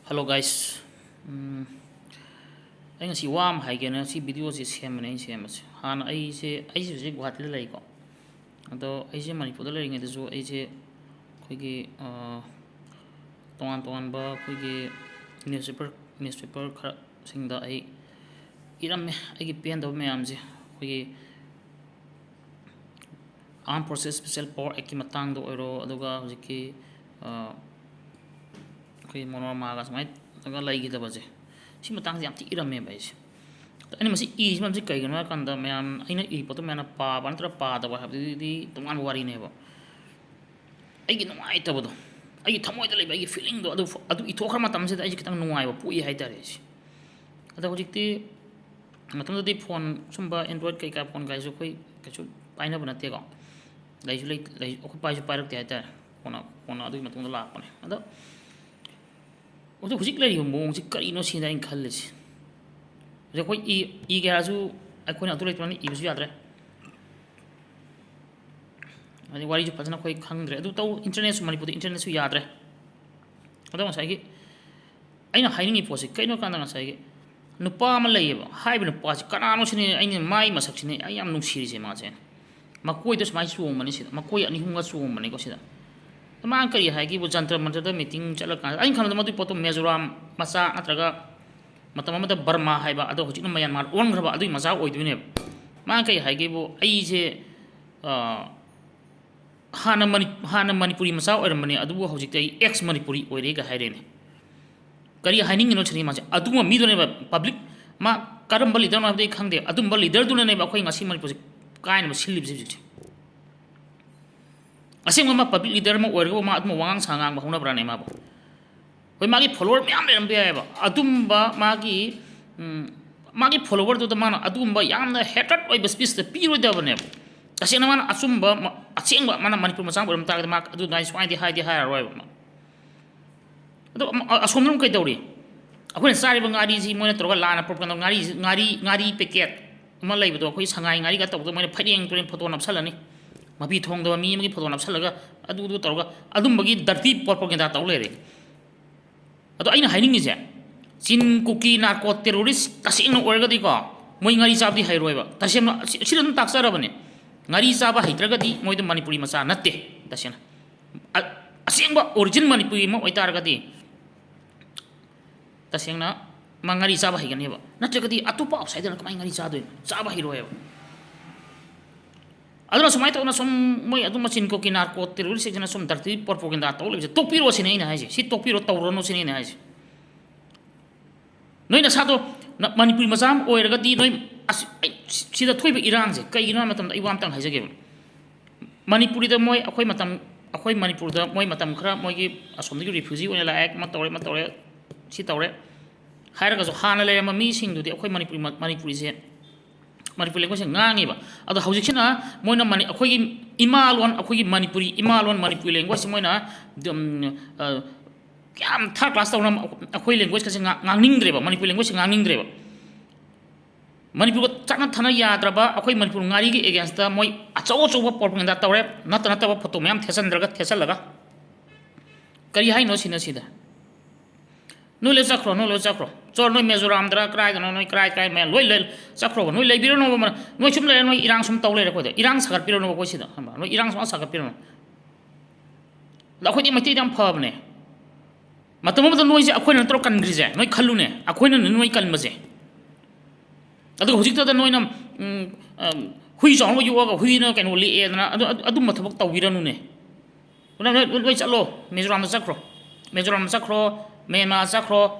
Hello guys. Anh ngasi wam hai ke na si video si sem ne sem se. Han ai se Guwahati lai ko. Ado ai se Manipur da lai ngai so ai se khoi gi tongan ba khoi gi newspaper khara sing da ai iram me ai gi pen da me am je khoi gi armed forces special power ek ki matang do oro aduga hojiki khoi monoma ga smai daga lai gi da baje si matang yam ti iram me bai se ani masi I mam si kai gana kan da myan aina I poto mena pa ban tra pa da wa di tungan wari ne ba ai gi nuai ta bodo ai gi thamoi da lai bai gi feeling do adu I thokra matam se da ai gi kitang nuai ba pui hai ta re si ada hojik ti matam da di phone sumba android kai ka phone kai so khoi ka chu paina bana te ko lai su lai ko pai su pai rak te hai ta phone adu matam da la pa ne ada odo hojik lai yo mong si kari no si da in khal le si je khoi I ga su ai khoi na tu lai tu ni I su ya dre ani wari ju pajana khoi khang dre adu tau internet su Manipur internet su ya dre ado ngasai gi aina haining I posi kaino kan nga sai gi nupa ma lai ba hai ba nupa si kana no sini aina mai masak sini ai am nung siri se ma chen makoi dos mai su mani si makoi ani hunga su mani ko sida ma kari hai gi bu jantra mantra da meeting chala ka ain kham da ma tu poto Mizoram masa atraga matam ma da Burma hai ba ado hojik no Myanmar on graba adu masa oi du ne ma kai hai gi bu ai je hana Manipuri masa oi mani adu bu hojik tai ex Manipuri oi re ga hai re ne kari haining no chani ma adu ma mi do ne public ma karam ba leader ma de khang de adu ba leader du ne ba khoi ngasi Manipur kai na silip ji asing ma public leader ma oi ma adu wangang sangang ba hona bra ne ma ba hoi magi follower myam le rambe ba adum ba magi follower do mana adum ba yam na hatred oi ba speech the piro da bane asing na mana asum ba asing ba mana Manipur masang ba ta ma adu nai swai di hai roi ba ado asum num kai dawri akhoi sari ba ngari ji moina troga lana propaganda ngari packet ma lai ba do akhoi sangai ngari ga tawdo moina phadeng turen photo nap salani mabi thong do mi magi photo nap salaga adu troga adum bagi dirty propaganda taw le re ado aina haining je chin kuki narco terrorist tasing no orga di ko moi ngari sabdi hairoi ba tasem siran taksara bane ngari saba haitraga di moi do Manipuri masa natte tasena asing ba origin Manipuri ma oitar ga di tasengna mangari saba haigan ba natraga di atupa outside na kamai ngari sado saba hairoi ba aduna sumai ta na som moi aduma chin kuki narco terrorist jena som darti propaganda to le tokpiro sine ina haje si tokpiro tawro no sine ina haje noi na sado Manipuri masam oiraga di noi sida thoiba irang je kai ina matam da iwam tang haje ge Manipuri da moi akhoi Manipur da moi matam khara moi gi asom gi refugee ona la ek ma tawre si tawre hairaga so hana le ma mi sing du di akhoi Manipuri se Manipur language ngangi ba ado hojik sina moina mani akhoi gi imalwan akhoi gi Manipuri Manipuri language moina kyam tha class tawna akhoi language ka se ngangning dre ba Manipur language ngangning dre ba Manipur ko chakna thana ya draba akhoi Manipur ngari gi against da moi achaw propaganda tawre natana ta photo myam thesan laga kari hai no sina sida no le zakro chor noi Mizoram dra krai da noi krai me loi le zakro noi le biro no ma noi chum le noi irang sum taw le ko de irang sagar piro no ko sida hamba noi irang sum sagar piro la khoi di mati dam phab ne matam ma noi je akhoi na tro kan gri je noi khalu ne akhoi na noi kan ma je adu hojik ta noi nam hui jong yu ga hui na kan li e na adu ma thabak taw biro no ne noi chalo Mizoram zakro Myanmar zakro